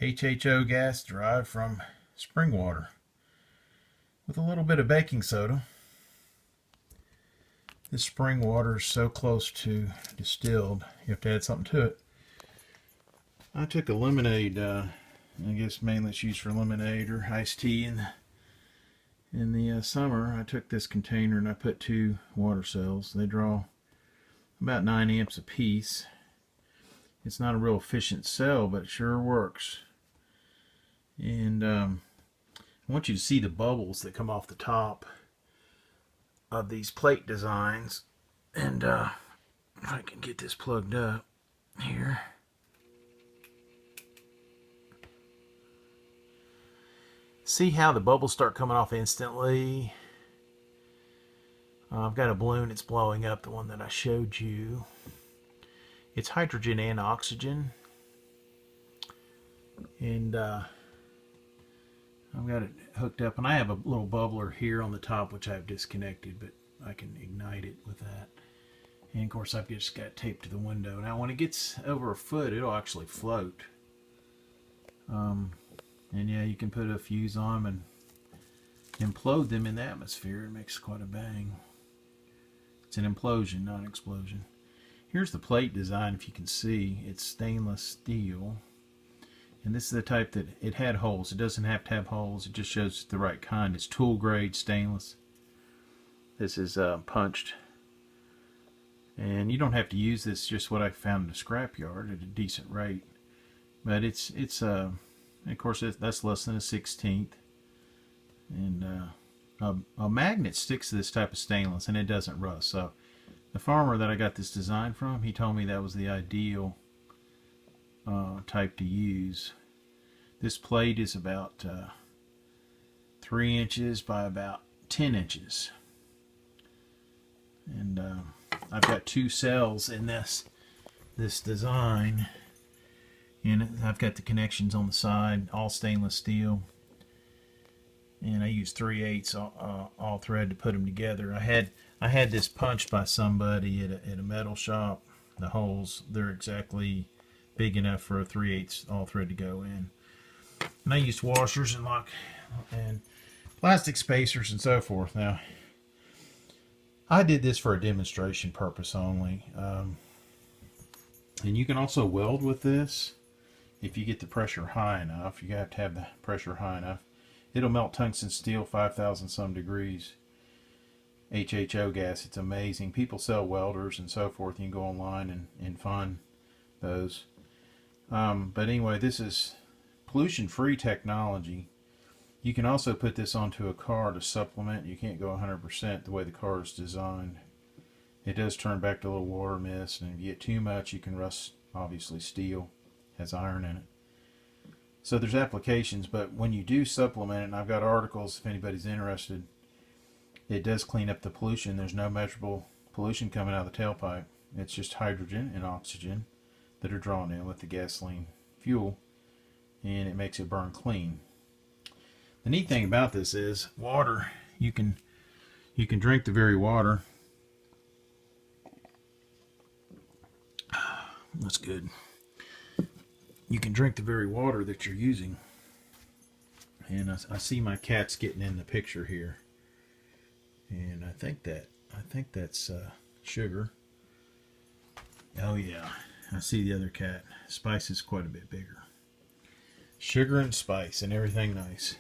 HHO gas derived from spring water with a little bit of baking soda. This spring water is so close to distilled, you have to add something to it. I took a lemonade, I guess mainly it's used for lemonade or iced tea in the summer. I took this container and I put 2 water cells. They draw about 9 amps a piece. It's not a real efficient cell, but it sure works. And I want you to see the bubbles that come off the top of these plate designs. And if I can get this plugged up here. See how the bubbles start coming off instantly? I've got a balloon, it's blowing up, the one that I showed you. It's hydrogen and oxygen. And I've got it hooked up, and I have a little bubbler here on the top which I've disconnected, but I can ignite it with that. And of course I've just got it taped to the window. Now when it gets over a foot, it'll actually float. And yeah, you can put a fuse on them and implode them in the atmosphere. It makes quite a bang. It's an implosion, not an explosion. Here's the plate design. If you can see, it's stainless steel. And this is the type that it had holes. It doesn't have to have holes. It just shows the right kind. It's tool grade stainless. This is punched. And you don't have to use this, just what I found in a scrapyard at a decent rate. But it's of course, that's less than a 1/16. And a magnet sticks to this type of stainless and it doesn't rust. So the farmer that I got this design from, he told me that was the ideal type to use. This plate is about 3 inches by about 10 inches. And I've got 2 cells in this design. And I've got the connections on the side, all stainless steel. And I used 3/8 all thread to put them together. I had this punched by somebody at a metal shop. The holes, they're exactly big enough for a 3/8 all thread to go in. And I used washers and plastic spacers and so forth. Now, I did this for a demonstration purpose only. And you can also weld with this. If you get the pressure high enough, you have to have the pressure high enough. It'll melt tungsten steel 5,000 some degrees. HHO gas, it's amazing. People sell welders and so forth. You can go online and find those. But anyway, this is pollution-free technology. You can also put this onto a car to supplement. You can't go 100% the way the car is designed. It does turn back to a little water mist, and if you get too much, you can rust, obviously, steel. Has iron in it. So there's applications, but when you do supplement it, and I've got articles if anybody's interested, it does clean up the pollution. There's no measurable pollution coming out of the tailpipe. It's just hydrogen and oxygen that are drawn in with the gasoline fuel, and it makes it burn clean. The neat thing about this is water. You can drink the very water. That's good. You can drink the very water that you're using. And I see my cat's getting in the picture here. And I think that's sugar. Oh yeah, I see the other cat. Spice is quite a bit bigger. Sugar and spice and everything nice.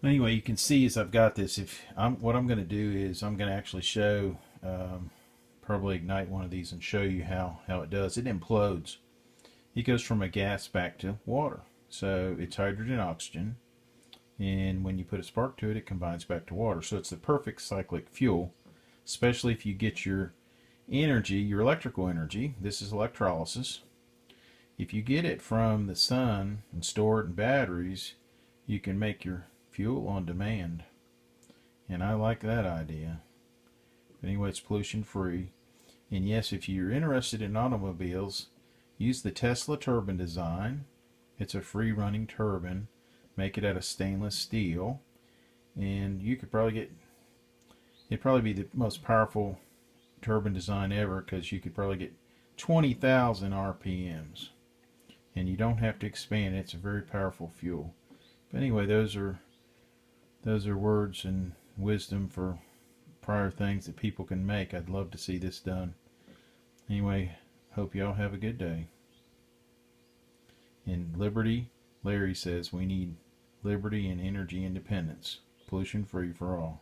Anyway, you can see as I've got this, what I'm going to do is I'm going to actually show, probably ignite one of these and show you how it does. It implodes. It goes from a gas back to water. So it's hydrogen, oxygen, and when you put a spark to it, it combines back to water. So it's the perfect cyclic fuel, especially if you get your energy, your electrical energy. This is electrolysis. If you get it from the sun and store it in batteries, you can make your fuel on demand. And I like that idea. But anyway, it's pollution free. And yes, if you're interested in automobiles, use the Tesla turbine design. It's a free running turbine. Make it out of stainless steel. And you could probably get, it'd probably be the most powerful turbine design ever, because you could probably get 20,000 RPMs. and you don't have to expand it. It's a very powerful fuel. But anyway, those are words and wisdom for prior things that people can make. I'd love to see this done. Anyway, hope y'all have a good day. In liberty, Larry says we need liberty and energy independence. Pollution free for all.